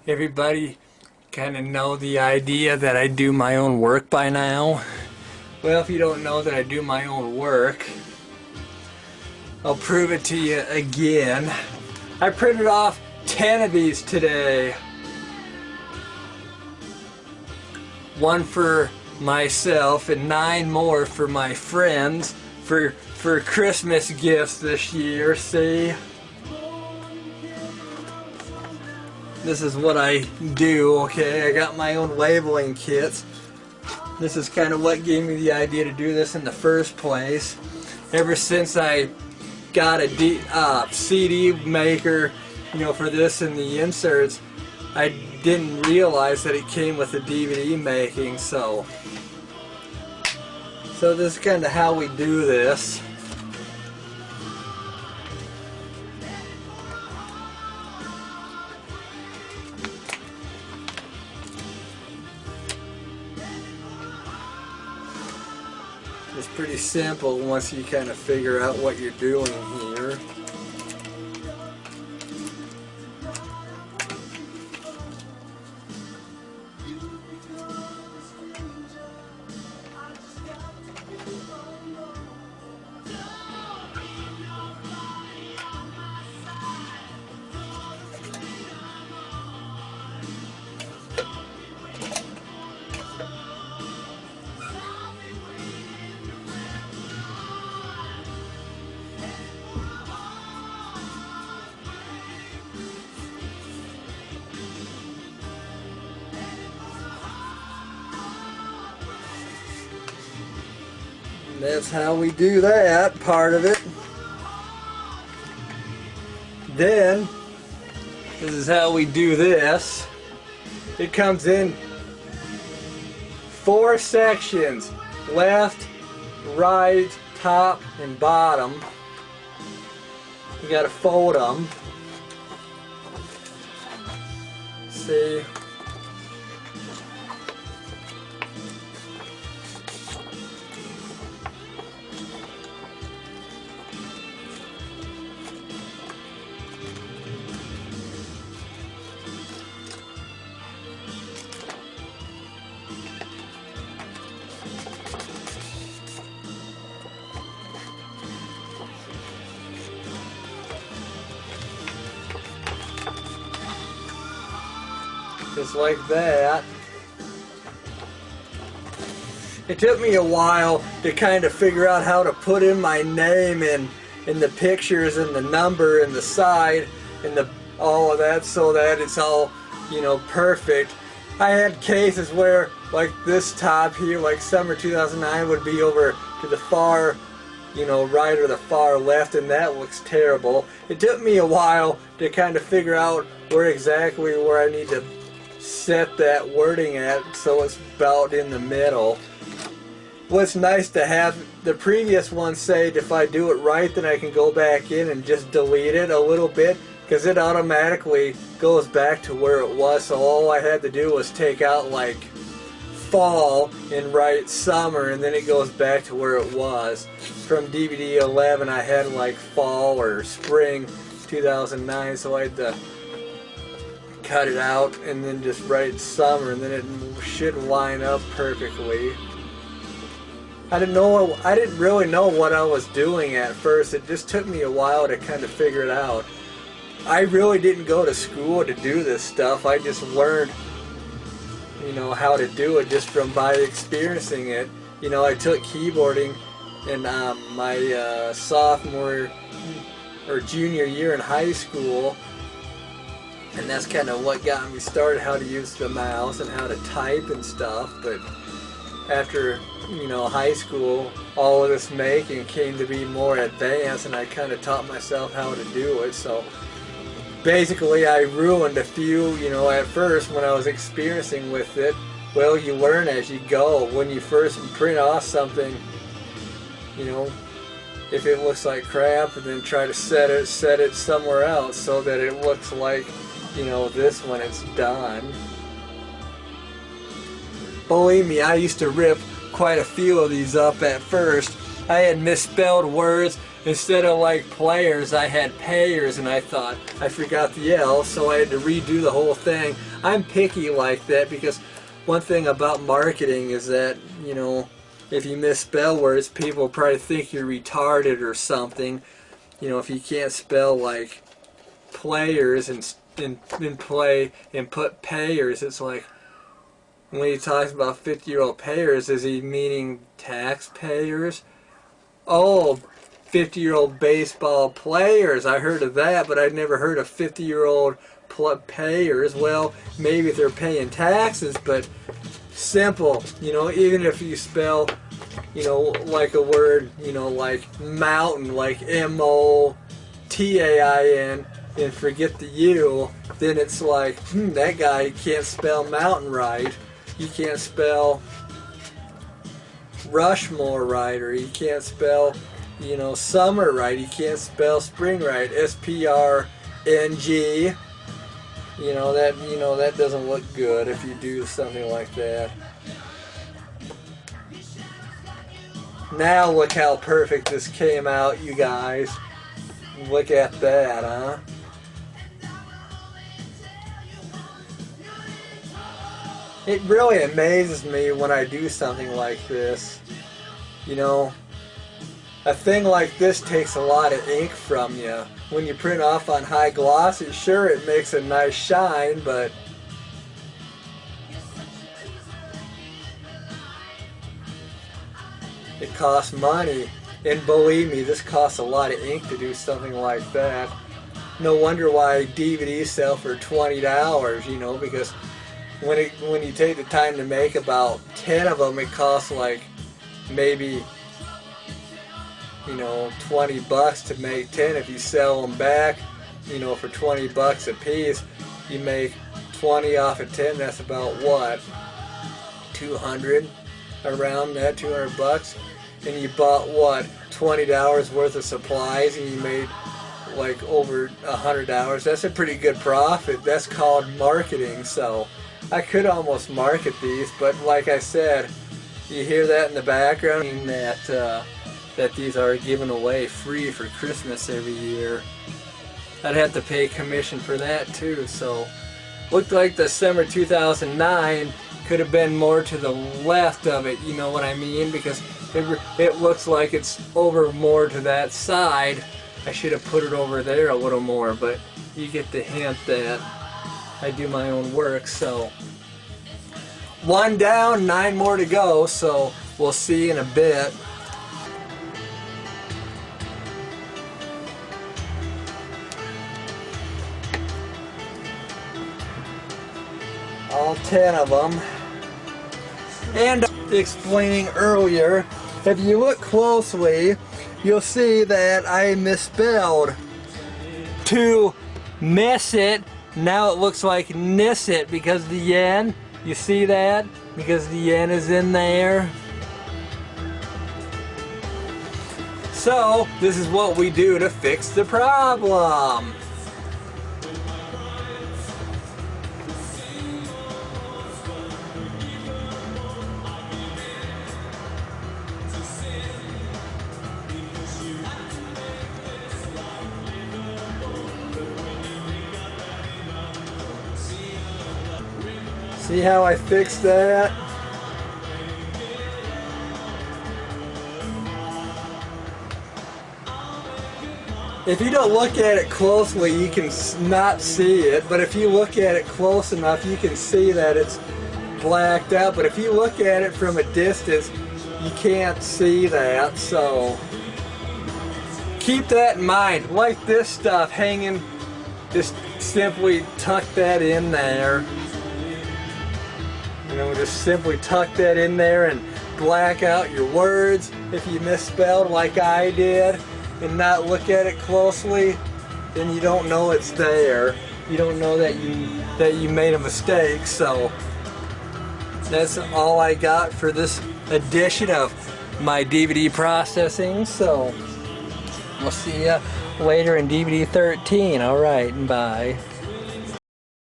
Everybody kind of know the idea that I do my own work by now. Well, if you don't know that I do my own work, I'll prove it to you again. I printed off 10 of these today. One for myself and 9 more for my friends for Christmas gifts this year. See? This is what I do, okay? I got my own labeling kits. This is kind of what gave me the idea to do this in the first place. Ever since I got a CD maker, you know, for this and the inserts, I didn't realize that it came with the DVD making, so this is kind of how we do this. It's pretty simple once you kind of figure out what you're doing here. That's how we do that part of it. Then, this is how we do this. It comes in 4 sections: left, right, top, and bottom. You gotta fold them. See? Just like that. It took me a while to kind of figure out how to put in my name in the pictures and the number and the side and all of that, so that it's all, you know, perfect. I had cases where, like this top here, like summer 2009, would be over to the far, you know, right or the far left, and that looks terrible. It took me a while to kind of figure out where I need to set that wording at, so it's about in the middle. What's nice to have the previous one say, if I do it right, then I can go back in and just delete it a little bit, because it automatically goes back to where it was. So all I had to do was take out like fall and write summer, and then it goes back to where it was. From DvD 11 I had like fall or spring 2009, so I had to cut it out and then just write summer, and then it should line up perfectly. I didn't really know what I was doing at first. It just took me a while to kind of figure it out. I really didn't go to school to do this stuff. I just learned, you know, how to do it just by experiencing it. You know, I took keyboarding in my sophomore or junior year in high school, and that's kind of what got me started, how to use the mouse and how to type and stuff. But after, you know, high school, all of this making came to be more advanced, and I kind of taught myself how to do it. So basically I ruined a few, you know, at first when I was experiencing with it. Well, you learn as you go. When you first print off something, you know, if it looks like crap, and then try to set it somewhere else so that it looks like, you know, this when it's done. Believe me, I used to rip quite a few of these up at first. I had misspelled words. instead of like players, I had payers, and I thought I forgot the L, so I had to redo the whole thing. I'm picky like that because one thing about marketing is that, you know, if you misspell words, people probably think you're retarded or something. You know, if you can't spell like players and play and put payers, it's like when he talks about 50-year-old payers, is he meaning taxpayers? Oh, 50-year-old baseball players, I heard of that, but I'd never heard of 50-year-old payers. Well, maybe if they're paying taxes, but simple, you know, even if you spell, you know, like a word, you know, like mountain, like M-O-T-A-I-N, and forget the U, then it's like, that guy can't spell mountain right. He can't spell Rushmore right, or he can't spell, you know, summer right. He can't spell spring right. S-P-R-N-G. You know, that doesn't look good if you do something like that. Now look how perfect this came out, you guys. Look at that, huh? It really amazes me when I do something like this. You know, a thing like this takes a lot of ink from you. When you print off on high gloss, sure, it makes a nice shine, but it costs money. And believe me, this costs a lot of ink to do something like that. No wonder why DVDs sell for $20, you know, because when you take the time to make about 10 of them, it costs like maybe, you know, 20 bucks to make 10. If you sell them back, you know, for 20 bucks a piece, you make 20 off of 10. That's about what, 200, around that, 200 bucks. And you bought what, $20 worth of supplies, and you made like over $100. That's a pretty good profit. That's called marketing. So I could almost market these, but like I said, you hear that in the background, that these are given away free for Christmas every year. I'd have to pay commission for that too. So looked like December 2009 could have been more to the left of it, you know what I mean, because it looks like it's over more to that side. I should have put it over there a little more, but you get the hint that I do my own work. So 1 down, 9 more to go, so we'll see in a bit. All 10 of them. And explaining earlier, if you look closely, you'll see that I misspelled to miss it. Now it looks like Nisset because the yen, you see that? Because the yen is in there. So this is what we do to fix the problem. See how I fixed that? If you don't look at it closely, you can not see it, but if you look at it close enough, you can see that it's blacked out. But if you look at it from a distance, you can't see that, so keep that in mind. Like this stuff hanging, just simply tuck that in there. You know, just simply tuck that in there and black out your words if you misspelled like I did, and not look at it closely, then you don't know it's there. You don't know that you made a mistake. So that's all I got for this edition of my DVD processing. So we'll see you later in DVD 13. All right, bye.